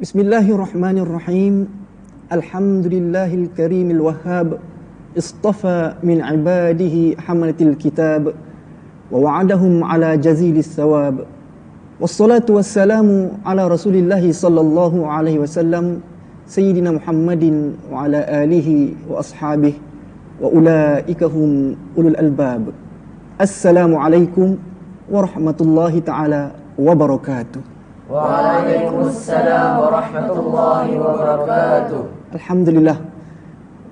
Bismillahirrahmanirrahim. Alhamdulillahil karimil wahhab. Istafa min ibadihi hamalatil kitab wa wa'adahum ala jazilis thawab. Wassalatu wassalamu ala rasulillahi sallallahu alaihi wasallam Sayyidina Muhammadin wa ala alihi wa ashabihi wa ulaika hum ulul albab. Assalamualaikum warahmatullahi ta'ala wabarakatuh. Waalaikumsalam warahmatullahi wabarakatuh. Alhamdulillah.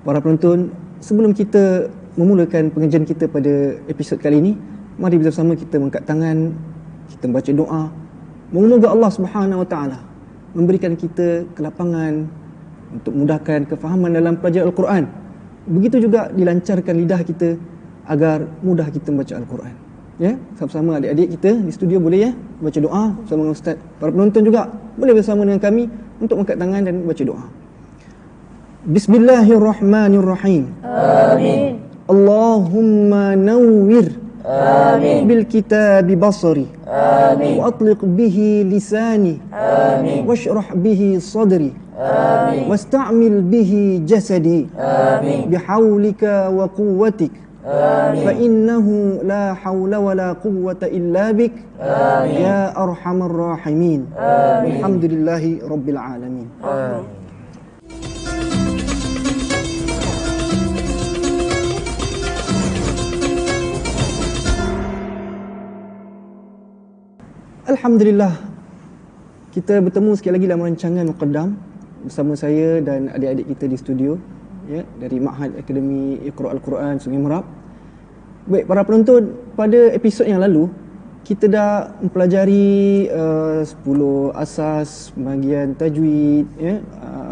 Para penonton, sebelum kita memulakan pengajian kita pada episod kali ini, mari bersama kita mengangkat tangan, kita membaca doa. Moga-moga Allah Subhanahu Wa Taala memberikan kita kelapangan untuk mudahkan kefahaman dalam pelajaran Al-Quran. Begitu juga dilancarkan lidah kita agar mudah kita membaca Al-Quran. Ya, sama-sama adik-adik kita di studio boleh ya baca doa bersama dengan ustaz. Para penonton juga boleh bersama dengan kami untuk mengangkat tangan dan baca doa. Bismillahirrahmanirrahim. Amin. Allahumma nawwir Amin. bil kitabi basari. Amin. Wa atliq bihi lisani. Amin. Washrah bihi sadri. Amin. Wasta'mil bihi jasadi. Amin. Bihaulika wa quwwatik. Amin. فإنه لا حول ولا قوة إلا بك آمين. يا أرحم الراحمين. آمين. الحمد لله رب العالمين. Amin. Alhamdulillah, kita bertemu sekali lagi dalam rancangan Muqaddam bersama saya dan adik-adik kita di studio ya, dari Ma'had Akademi Iqra' Al-Quran Sungai Merab. Baik, para penonton, pada episod yang lalu kita dah mempelajari 10 asas bahagian tajwid ya,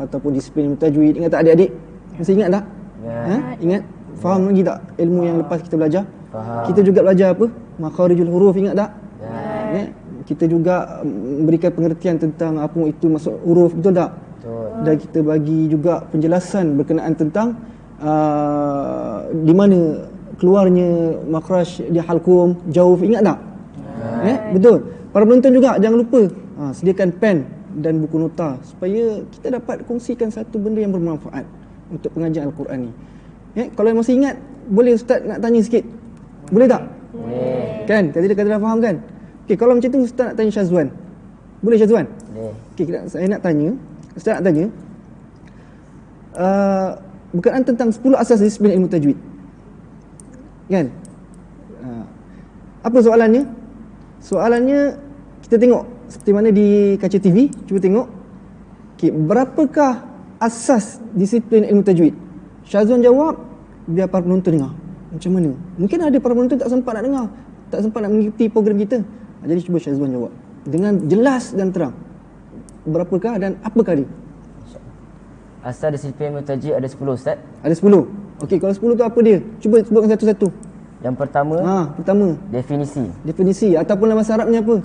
ataupun disiplin tajwid. Ingat tak adik-adik? Masih ingat tak? Ingat. Ingat? Faham lagi tak ilmu yang lepas kita belajar? Faham. Kita juga belajar apa? Makharijul huruf, ingat tak? Ya. Ya, kita juga memberikan pengertian tentang apa itu maksud huruf, betul tak? Betul. Dan kita bagi juga penjelasan berkenaan tentang di mana keluarnya makhraj di halqum, jauf, ingat tak? Betul. Para penonton juga jangan lupa sediakan pen dan buku nota supaya kita dapat kongsikan satu benda yang bermanfaat untuk pengajian Al-Quran ni. Kalau yang masih ingat, boleh ustaz nak tanya sikit? Boleh tak? Boleh. Kan? Tadi dia kata dah faham kan? Okey, kalau macam tu ustaz nak tanya Syazwan. Boleh Syazwan? Boleh. Okey, saya nak tanya, ustaz nak tanya berkenaan tentang 10 asas disiplin ilmu tajwid. Kan? Apa soalannya? Soalannya kita tengok seperti mana di kaca TV. Cuba tengok. Okey, berapakah asas disiplin ilmu tajwid? Syazwan jawab, biar para penonton dengar. Macam mana? Mungkin ada para penonton tak sempat nak dengar, tak sempat nak mengikuti program kita. Jadi cuba Syazwan jawab dengan jelas dan terang. Berapakah dan apakah dia? Asal disiplin ilmu tajwid ada 10, Ustaz. Ada 10. Okey, kalau 10 tu apa dia? Cuba sebutkan satu-satu. Yang pertama, Pertama, definisi. definisi ataupun dalam bahasa Arabnya apa?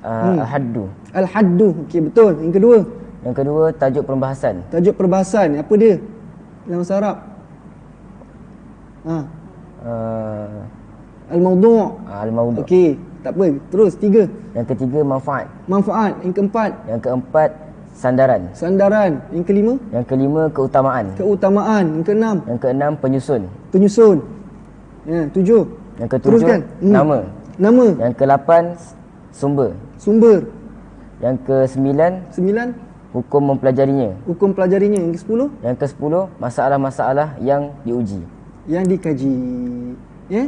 Al-haddu. Al-haddu. Okey, betul. Yang kedua, Yang kedua, tajuk perbahasan. tajuk perbahasan. Apa dia dalam bahasa Arab? Al-mawdu'. Al-mawdu'. Okey, tak apa. Terus, 3. Yang ketiga, manfaat. Manfaat. Yang keempat, Yang keempat, sandaran. sandaran. Yang kelima, Yang kelima, keutamaan. keutamaan. Yang keenam, Yang keenam, penyusun. penyusun. Ya, 7. Yang ketujuh, Teruskan. nama. Nama. Yang ke-8, sumber. Sumber. Yang ke-9, 9. hukum mempelajarinya. Hukum pelajarinya. Yang ke-10, Yang ke-10, masalah-masalah yang diuji. yang dikaji. Ya,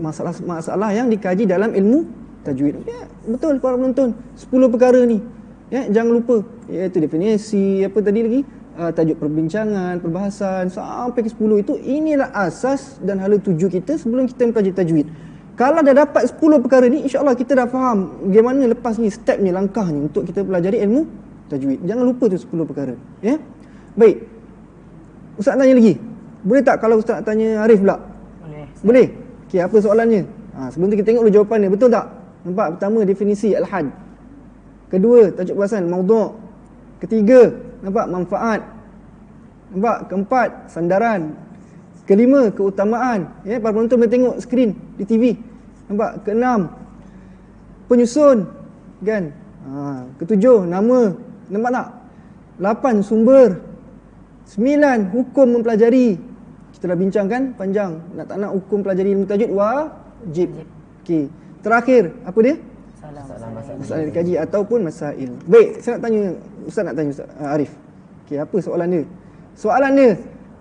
masalah-masalah yang dikaji dalam ilmu tajwid. Ya, betul para penonton. 10 perkara ni. Ya, jangan lupa iaitu definisi, apa tadi lagi? Tajuk perbincangan, perbahasan sampai ke 10 itu, inilah asas dan hala tuju kita sebelum kita mengkaji tajwid. Kalau dah dapat 10 perkara ni, insya-Allah kita dah faham bagaimana lepas ni stepnya, langkahnya untuk kita pelajari ilmu tajwid. Jangan lupa tu 10 perkara, ya. Baik. Ustaz tanya lagi. Boleh tak kalau ustaz nak tanya Arif pula? Boleh. Boleh. Okey, apa soalannya? Sebelum tu kita tengok dulu jawapannya, betul tak? Nampak? Pertama, definisi al-had. Kedua, tajuk perbahasan mawdu'. Ketiga, nampak? Manfaat. Nampak? Keempat, sandaran. Kelima, keutamaan. Ya, para penonton boleh tengok skrin di TV. Nampak? Keenam, penyusun. Kan? Ketujuh, nama. Nampak tak? 8 sumber, 9 hukum mempelajari. Kita dah bincangkan panjang. Nak tak nak hukum pelajari ilmu tajwid wajib. Okey. Terakhir, apa dia? Masalah dikaji ataupun masail. Baik, saya nak tanya Ustaz Ustaz Arif. Okey, apa soalan dia? Soalan dia,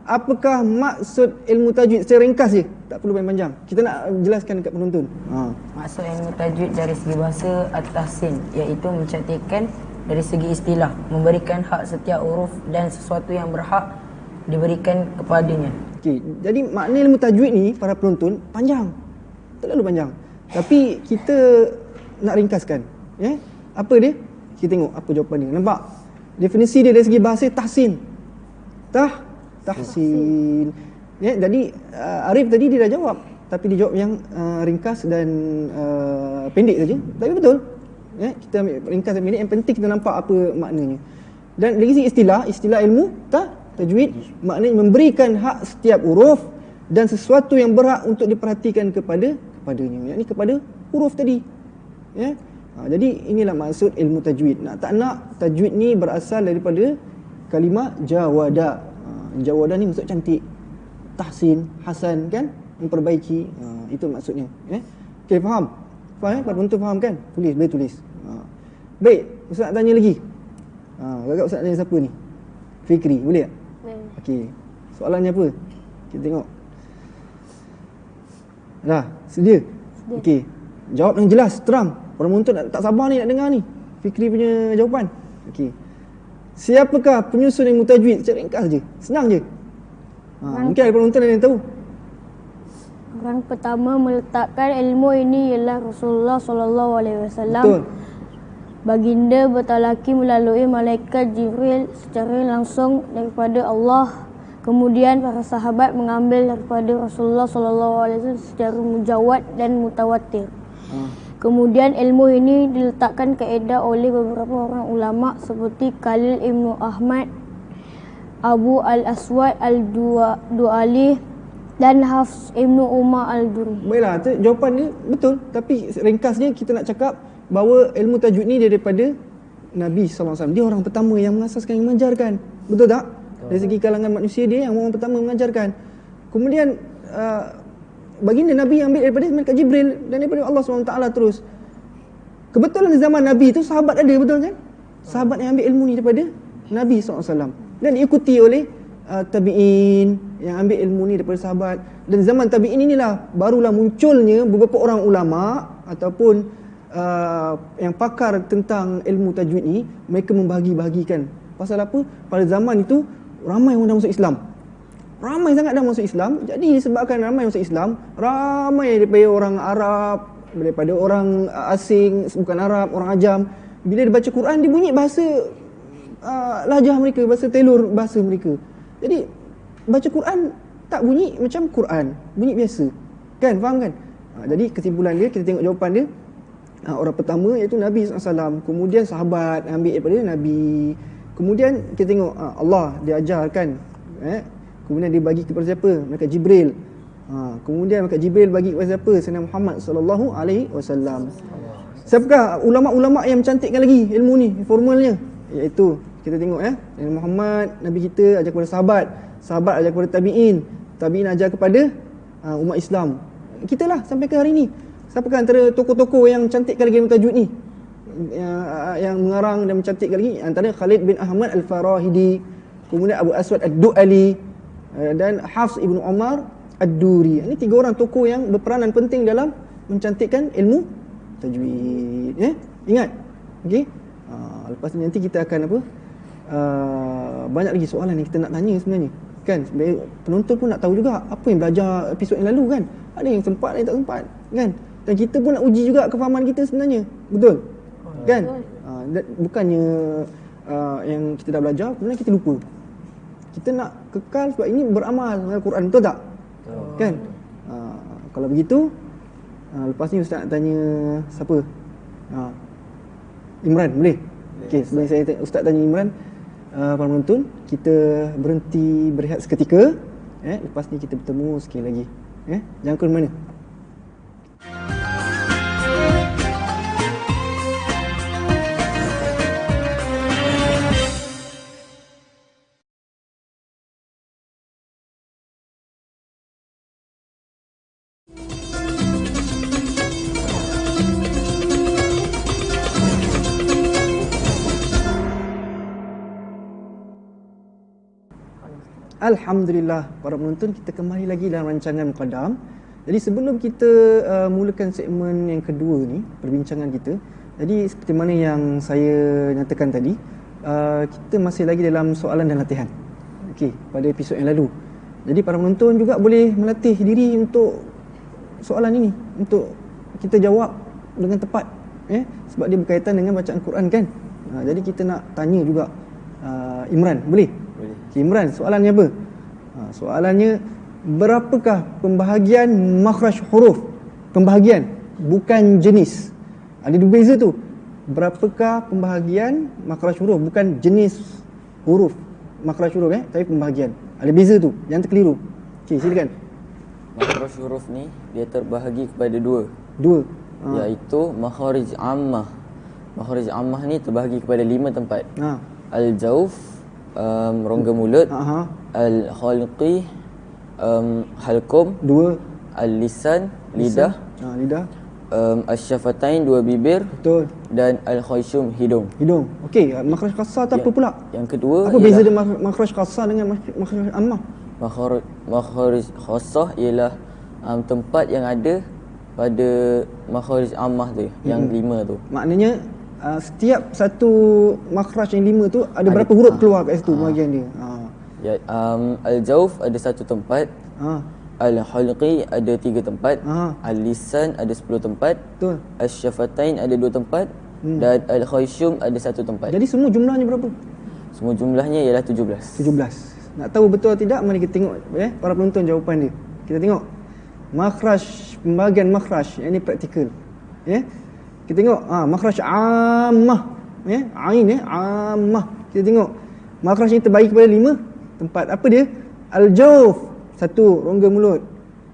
apakah maksud ilmu tajwid secara ringkas je? Tak perlu panjang. Kita nak jelaskan dekat penonton. Maksud ilmu tajwid dari segi bahasa at-tahsin, iaitu mencantikkan dari segi istilah, memberikan hak setiap huruf dan sesuatu yang berhak diberikan kepadanya. Okey, jadi makna ilmu tajwid ni para penonton panjang. Terlalu panjang. Tapi kita nak ringkaskan, ya. Apa dia? Kita tengok apa jawapan dia. Nampak? Definisi dia dari segi bahasa tahsin. Tahsin. Ya, jadi Arif tadi dia dah jawab, tapi dia jawab yang ringkas dan pendek saja. Tapi betul. Ya, kita ambil ringkas dan pendek, yang penting kita nampak apa maknanya. Dan dari segi istilah ilmu tajwid maknanya memberikan hak setiap huruf dan sesuatu yang berhak untuk diperhatikan kepadanya, yakni kepada huruf tadi. Ya. Jadi inilah maksud ilmu tajwid. Nak tak nak, tajwid ni berasal daripada kalimah jawada. Jawada ni maksud cantik. Tahsin, hasan kan, memperbaiki. Itu maksudnya, ya. Okey, faham? Faham, Pak Penonton faham kan? Tulis, boleh tulis. Baik, Ustaz nak tanya lagi. Agak Ustaz tanya siapa ni? Fikri, boleh tak? Boleh. Okey. Soalannya apa? Kita tengok. Dah, sedia? Okey. Jawab yang jelas, terang. Orang penonton tak sabar ni nak dengar ni. Fikri punya jawapan. Okey. Siapakah penyusun ilmu tajwid? Secara ringkas je. Senang je. Mungkin ada penonton yang tahu. Orang pertama meletakkan ilmu ini ialah Rasulullah SAW. Betul. Baginda bertalaki melalui malaikat Jibril secara langsung daripada Allah. Kemudian para sahabat mengambil daripada Rasulullah SAW secara mujawad dan mutawatir. Kemudian ilmu ini diletakkan kaedah oleh beberapa orang ulama seperti Khalil Ibnu Ahmad, Abu Al-Aswad Al-Duali dan Hafs Ibnu Umar Al-Duri. Baiklah, jawapan dia betul. Tapi ringkasnya kita nak cakap bahawa ilmu tajwid ni daripada Nabi SAW. Dia orang pertama yang mengasaskan, yang mengajarkan. Betul tak? Dari segi kalangan manusia, dia yang orang pertama mengajarkan. Kemudian baginda Nabi ambil daripada malaikat Jibril dan daripada Allah SWT terus. Kebetulan di zaman Nabi tu sahabat ada, betul kan? Sahabat yang ambil ilmu ni daripada Nabi SAW. Dan diikuti oleh tabi'in yang ambil ilmu ni daripada sahabat. Dan zaman tabi'in inilah barulah munculnya beberapa orang ulama ataupun yang pakar tentang ilmu tajwid ni. Mereka membahagi-bahagikan. Pasal apa? Pada zaman itu ramai orang dah masuk Islam. Ramai sangat dah masuk Islam. Jadi disebabkan ramai masuk Islam, ramai daripada orang Arab, daripada orang asing, bukan Arab, orang Ajam. Bila dia baca Quran, dia bunyi bahasa lahjah mereka, bahasa telur bahasa mereka. Jadi baca Quran tak bunyi macam Quran, bunyi biasa. Kan, faham kan? Jadi kesimpulan dia, kita tengok jawapan dia. Orang pertama iaitu Nabi SAW. Kemudian sahabat ambil daripada Nabi. Kemudian kita tengok Allah dia ajarkan. Kemudian dia bagi kepada siapa? Malaikat Jibril. Kemudian malaikat Jibril bagi kepada siapa? Sayyidina Muhammad sallallahu alaihi wasallam. Siapakah ulama-ulama yang mencantikkan lagi ilmu ni, formalnya? Iaitu kita tengok Nabi Muhammad, Nabi kita ajar kepada sahabat, sahabat ajar kepada tabi'in, tabi'in ajar kepada umat Islam. Kita lah sampai ke hari ni. Siapakah antara tokoh-tokoh yang cantikkan lagi ilmu tajwid ni? Yang mengarang dan mencantikkan lagi, antara Khalid bin Ahmad Al-Farahidi, kemudian Abu Aswad Ad-Du'ali dan Hafs Ibnu Umar Ad-Duri. Ini tiga orang tokoh yang berperanan penting dalam mencantikkan ilmu tajwid. Ingat? Okey. Lepas ni nanti kita akan banyak lagi soalan yang kita nak tanya sebenarnya. Kan? Penonton pun nak tahu juga apa yang belajar episod yang lalu kan. Ada yang sempat, ada yang tak sempat, kan? Dan kita pun nak uji juga kefahaman kita sebenarnya. Betul? Kan? Bukannya yang kita dah belajar kemudian kita lupa. Kita nak kekal sebab ini beramal dengan Al-Quran, betul tak? Betul. Kan? Kalau begitu, lepas ni Ustaz nak tanya siapa? Imran, boleh? Okey, sebelum Ustaz tanya Imran, para penonton, kita berhenti berehat seketika. Lepas ni kita bertemu sekali lagi. Jangan ke mana? Alhamdulillah para penonton, kita kembali lagi dalam rancangan Muqaddam. Jadi sebelum kita mulakan segmen yang kedua ni, perbincangan kita. Jadi seperti mana yang saya nyatakan tadi, kita masih lagi dalam soalan dan latihan. Okey, pada episod yang lalu. Jadi para penonton juga boleh melatih diri untuk soalan ini, untuk kita jawab dengan tepat, sebab dia berkaitan dengan bacaan Quran kan. Jadi kita nak tanya juga Imran, boleh? Boleh. Okay, Imran, soalannya apa? Soalannya, berapakah pembahagian makhraj huruf? Pembahagian, bukan jenis. Ada dua beza tu. Berapakah pembahagian makhraj huruf, bukan jenis huruf makhraj huruf, tapi pembahagian. Ada beza tu, yang terkeliru. Okey, silakan. Makhraj huruf ni dia terbahagi kepada Dua. iaitu makharij ammah. Makharij ammah ni terbahagi kepada 5 tempat. Al-jauf, rongga mulut, al-khalqi, halqum, 2. al-lisan, lidah, Lidah. al-syafatain, 2 bibir, Betul. dan al-khayshum, hidung. Okey, makhraj qassar tu apa pula? Yang kedua Apa beza dia makhraj qassar dengan makhraj ammah? makharij khassah ialah tempat yang ada pada makharij ammah tu, yang 5 tu. Maknanya setiap satu makhraj yang 5 tu ada berapa huruf keluar kat situ bahagian dia. Ya, al-jauf ada 1 tempat, al-halqi ada 3 tempat, al-lisan ada 10 tempat, Betul. al-syafatain ada 2 tempat, dan al-khayshum ada 1 tempat. Jadi semua jumlahnya berapa? Semua jumlahnya ialah 17. 17. Nak tahu betul atau tidak, mari kita tengok para penonton jawapan dia. Kita tengok makhraj, pembahagian makhraj, yang ini praktikal. Kita tengok makhraj ammah, ain ammah. Kita tengok makhraj yang terbagi kepada 5 tempat. Apa dia? Al-jawf, 1, rongga mulut.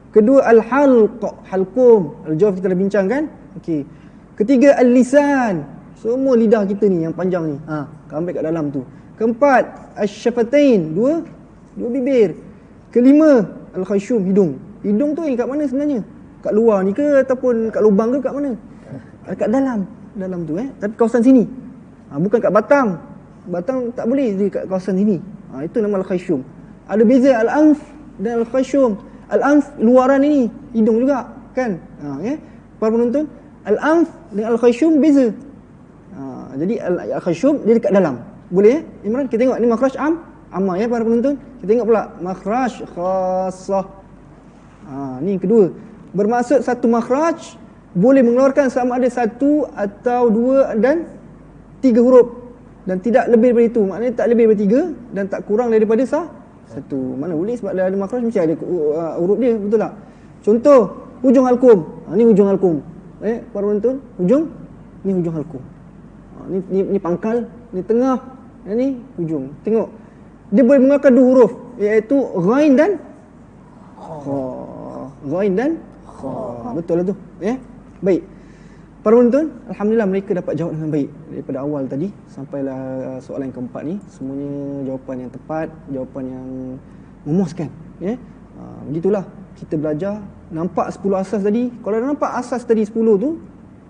Kedua, al-halq, halqum. Al-jawf kita dah bincang kan? Okey. Ketiga, al-lisan. Semua lidah kita ni yang panjang ni. Sampai kat dalam tu. Keempat, asy-syafatain, 2 bibir. Kelima, al-khayshum, hidung. Hidung tu yang kat mana sebenarnya? Kat luar ni ke ataupun kat lubang ke, kat mana? Kat dalam tu tapi kawasan sini. Bukan kat batang. Batang tak boleh dia kat kawasan sini. Itu nama al-khayshum. Ada beza al-anf dan al-khayshum. Al-anf luaran ini, hidung juga kan? Para penonton, al-anf dengan al-khayshum beza. Jadi al-khayshum dia dekat dalam. Boleh Imran, kita tengok ni makhraj ammah para penonton. Kita tengok pula makhraj khassah. Ni yang kedua. Bermaksud satu makhraj boleh mengeluarkan sama ada 1 atau 2 dan 3 huruf, dan tidak lebih daripada itu. Maknanya tak lebih daripada 3 dan tak kurang daripada 1. Mana boleh, sebab ada makhraj mesti ada huruf dia, betul tak? Contoh, hujung halqum. Ni hujung halqum. Para penonton, ni hujung halqum. Ni pangkal, ni tengah, ni hujung. Tengok. Dia boleh mengeluarkan 2 huruf, iaitu ghain dan kha. Ghain dan kha. Betul lah tu. Baik. Para penonton, alhamdulillah mereka dapat jawab dengan baik daripada awal tadi sampailah soalan yang keempat ni. Semuanya jawapan yang tepat, jawapan yang memuaskan. Begitulah kita belajar. Nampak 10 asas tadi. Kalau dah nampak asas tadi 10 tu,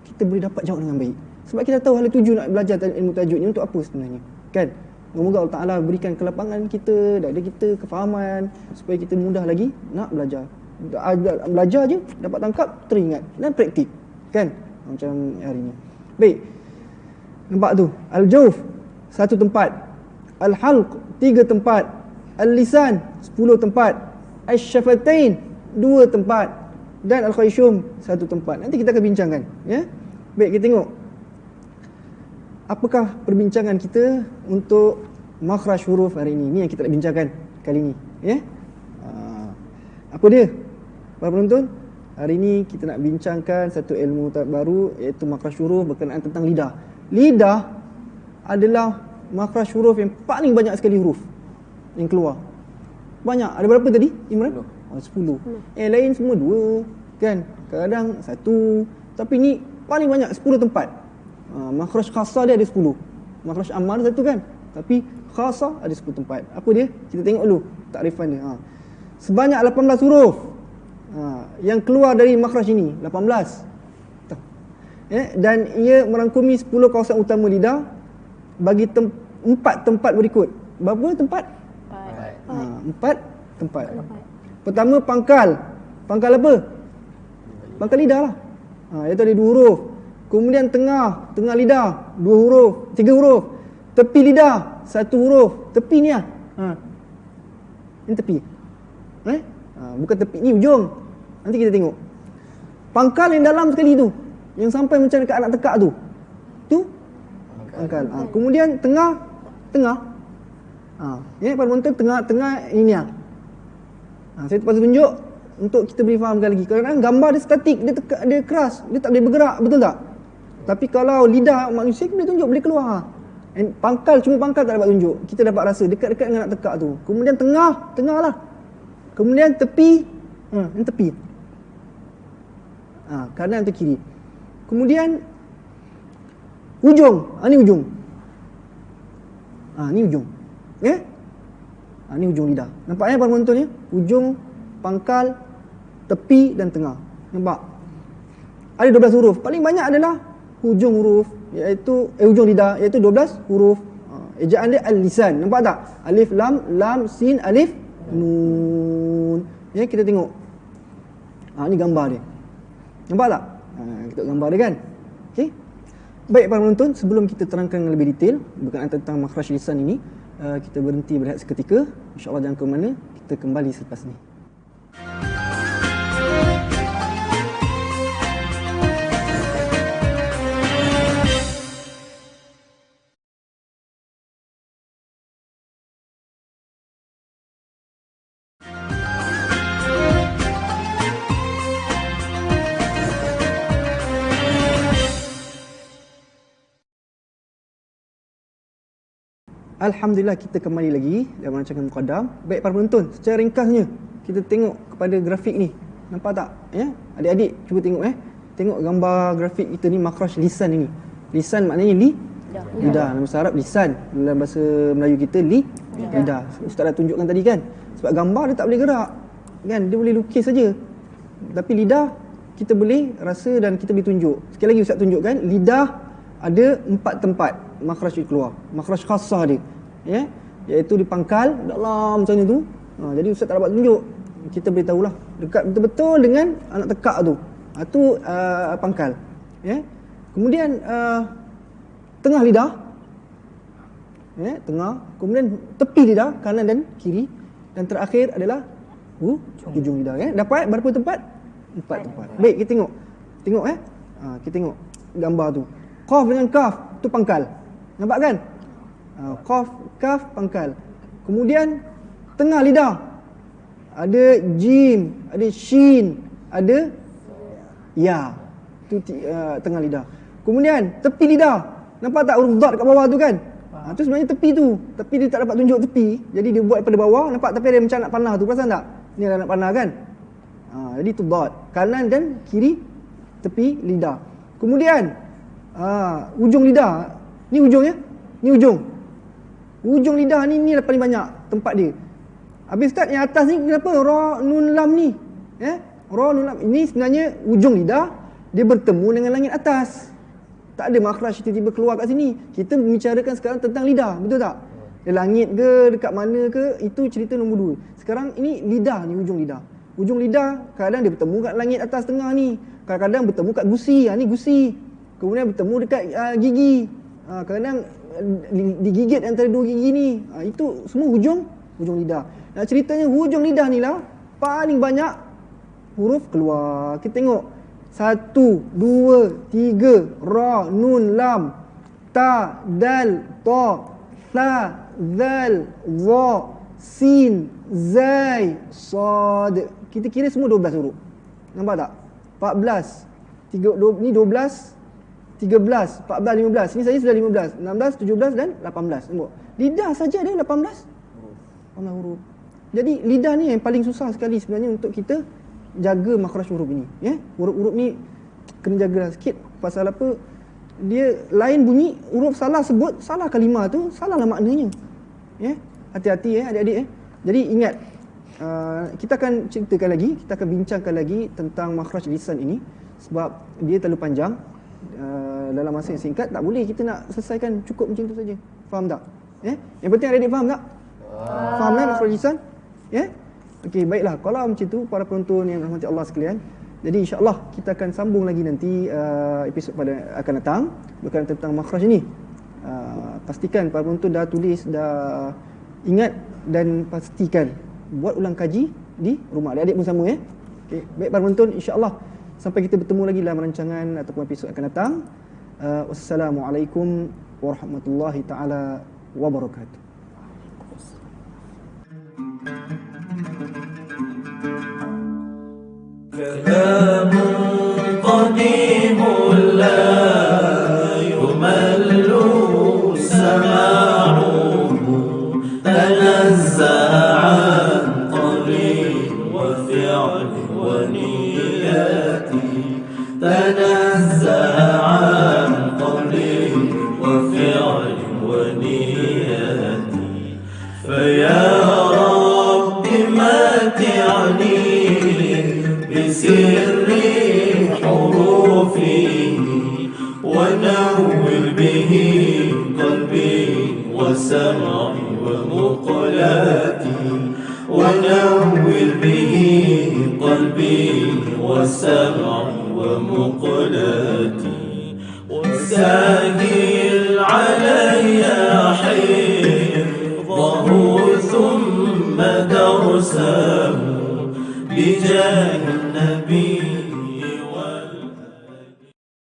kita boleh dapat jawab dengan baik. Sebab kita tahu hala tuju nak belajar ilmu tajuk ni untuk apa sebenarnya. Kan? Semoga Allah Ta'ala berikan kelapangan kita, dada kita, kefahaman, supaya kita mudah lagi nak belajar. Belajar je, dapat tangkap, teringat dan praktik. Kan? Macam hari ni. Baik. Nampak tu. Al-jawf, 1 tempat. Al-halq, 3 tempat. Al-lisan, 10 tempat. Asy-syafatain, 2 tempat. Dan al-khayshum, 1 tempat. Nanti kita akan bincangkan. Baik, kita tengok. Apakah perbincangan kita untuk makhraj huruf hari ini? Ni yang kita nak bincangkan kali ni. Apa dia? Para penonton, hari ini kita nak bincangkan satu ilmu baru, iaitu makhraj huruf berkenaan tentang lidah. Lidah adalah makhraj huruf yang paling banyak sekali huruf yang keluar. Banyak. Ada berapa tadi, Imran? 10. Lain semua 2, kan? Kadang-kadang 1. Tapi ni paling banyak, 10 tempat. Makhraj khassah dia ada 10. Makhraj ammah ada 1 kan? Tapi khassah ada 10 tempat. Apa dia? Kita tengok dulu takrifan dia. Sebanyak 18 huruf yang keluar dari makhraj ini. 18. Dan ia merangkumi 10 kawasan utama lidah bagi 4 tempat berikut. Berapa tempat? 4. 4 tempat. Pertama pangkal. Pangkal apa? Pangkal lidah lah. Iaitu ada 2 huruf. Kemudian tengah lidah 2 huruf, 3 huruf. Tepi lidah 1 huruf. Tepi ni lah. Ini tepi. Bukan tepi, ni ujung. Nanti kita tengok. Pangkal yang dalam sekali tu, yang sampai macam dekat anak tekak tu. Tu pangkal. Kemudian tengah. Pada penonton tengah ini lah. Saya terpaksa tunjuk untuk kita boleh fahamkan lagi. Kadang-kadang gambar dia statik, dia keras, dia tak boleh bergerak, betul tak? Tapi kalau lidah manusia boleh tunjuk, boleh keluar. Pangkal, cuma pangkal tak dapat tunjuk. Kita dapat rasa dekat-dekat dengan anak tekak tu. Kemudian tengah lah. Kemudian tepi, ini tepi. Kanan atau kiri. Kemudian ujung. Ni ujung. Ni ujung. Ni ujung lidah. Nampak para penonton ni? Ujung, pangkal, tepi dan tengah. Nampak? Ada 12 huruf. Paling banyak adalah hujung huruf, iaitu hujung lidah, iaitu 12 huruf. Ejaan dia al-lisan. Nampak tak? Alif, lam, sin, alif, nun. Kita tengok. Ni gambar dia. Nampak tak? Kita tengok gambar dia kan? Okey. Baik para penonton, sebelum kita terangkan lebih detail berkenaan tentang makhraj lisan ini, kita berhenti berehat seketika. InsyaAllah jangan ke mana. Kita kembali selepas ni. Alhamdulillah, kita kembali lagi dalam rancangan Muqaddam. Baik para penonton, secara ringkasnya kita tengok kepada grafik ni. Nampak tak? Adik-adik cuba tengok Tengok gambar grafik kita ni, makhraj lisan ini. Lisan maknanya lidah. Dalam bahasa Arab lisan, dalam bahasa Melayu kita lidah. Ustaz dah tunjukkan tadi kan. Sebab gambar dia tak boleh gerak. Kan? Dia boleh lukis saja. Tapi lidah kita boleh rasa dan kita boleh tunjuk. Sekali lagi Ustaz tunjukkan, lidah ada 4 tempat makhraj dia keluar. Makhraj khassah dia. Iaitu di pangkal dalam macam tu. Jadi Ustaz tak dapat tunjuk. Kita boleh tahulah dekat betul-betul dengan anak tekak tu. Tu pangkal. Kemudian tengah lidah. Tengah. Kemudian tepi lidah, kanan dan kiri. Dan terakhir adalah ujung lidah. Dapat berapa tempat? 4 tempat. Baik, kita tengok. Kita tengok gambar tu. Qaf dengan kaf tu pangkal. Nampak kan? Qaf, kaf, pangkal. Kemudian tengah lidah ada jim, ada shin, ada ya. Tu tengah lidah. Kemudian tepi lidah. Nampak tak huruf dad kat bawah tu kan? Tu sebenarnya tepi tu. Tapi dia tak dapat tunjuk tepi. Jadi dia buat pada bawah. Nampak tapi ada macam nak panah tu. Perasan tak? Ni ada nak panah kan? Jadi tu dad. Kanan dan kiri tepi lidah. Kemudian ujung lidah. Ni ujung ya? Ni ujung. Ujung lidah ni lah paling banyak tempat dia. Habis Ustaz yang atas ni kenapa? Ra, nun, lam ni. Ra, nun, lam. Ini sebenarnya ujung lidah dia bertemu dengan langit atas. Tak ada makhraj tiba-tiba keluar kat sini. Kita membicarakan sekarang tentang lidah. Betul tak? Di langit ke, dekat mana ke, itu cerita nombor 2. Sekarang ini lidah ni, ujung lidah. Ujung lidah kadang dia bertemu kat langit atas tengah ni. Kadang-kadang bertemu kat gusi. Ni gusi. Kemudian bertemu dekat gigi. Kadang digigit antara 2 gigi ni. Itu semua hujung lidah. Nah, ceritanya hujung lidah ni lah paling banyak huruf keluar. Kita tengok 1, 2, 3, ra, nun, lam, ta, dal, ta, tha, zal, za, sin, zai, sad. Kita kira semua 12 huruf. Nampak tak? 14. Ni 12, 13, 14, 15. Ini saya sudah 15, 16, 17 dan 18. Nampak? Lidah saja ada 18 huruf. Jadi lidah ni yang paling susah sekali sebenarnya untuk kita jaga makhraj huruf ini. Huruf-huruf ni kena jagalah sikit. Pasal apa? Dia lain bunyi, huruf salah sebut, salah kalimah tu, salahlah maknanya. Hati-hati adik-adik. Jadi ingat, kita akan ceritakan lagi, kita akan bincangkan lagi tentang makhraj lisan ini sebab dia terlalu panjang. Dalam masa yang singkat tak boleh kita nak selesaikan cukup macam tu saja. Faham tak? Yang penting adik-adik faham tak? Faham kan makhraj lisan? Ya. Okey, baiklah. Kalau macam tu para penonton yang dirahmati Allah sekalian, jadi insya-Allah kita akan sambung lagi nanti episod pada akan datang berkaitan tentang makhraj ni. Pastikan para penonton dah tulis, dah ingat dan pastikan buat ulang kaji di rumah. Adik-adik pun sama ya. Okey, baik para penonton, insya-Allah sampai kita bertemu lagi dalam rancangan ataupun episod akan datang. Wassalamualaikum warahmatullahi taala wabarakatuh. كلام قديم لا يمل سماعه تنزع عن قول وفعل ونيات تنزع عن قول وفعل ونيات فيا رب متعني بسر حروفه ونور به قلبي وسمعي ومقلاتي ونور به قلبي وسمعي ومقلاتي وسهل علي حفظه ثم درسه بجاه النبي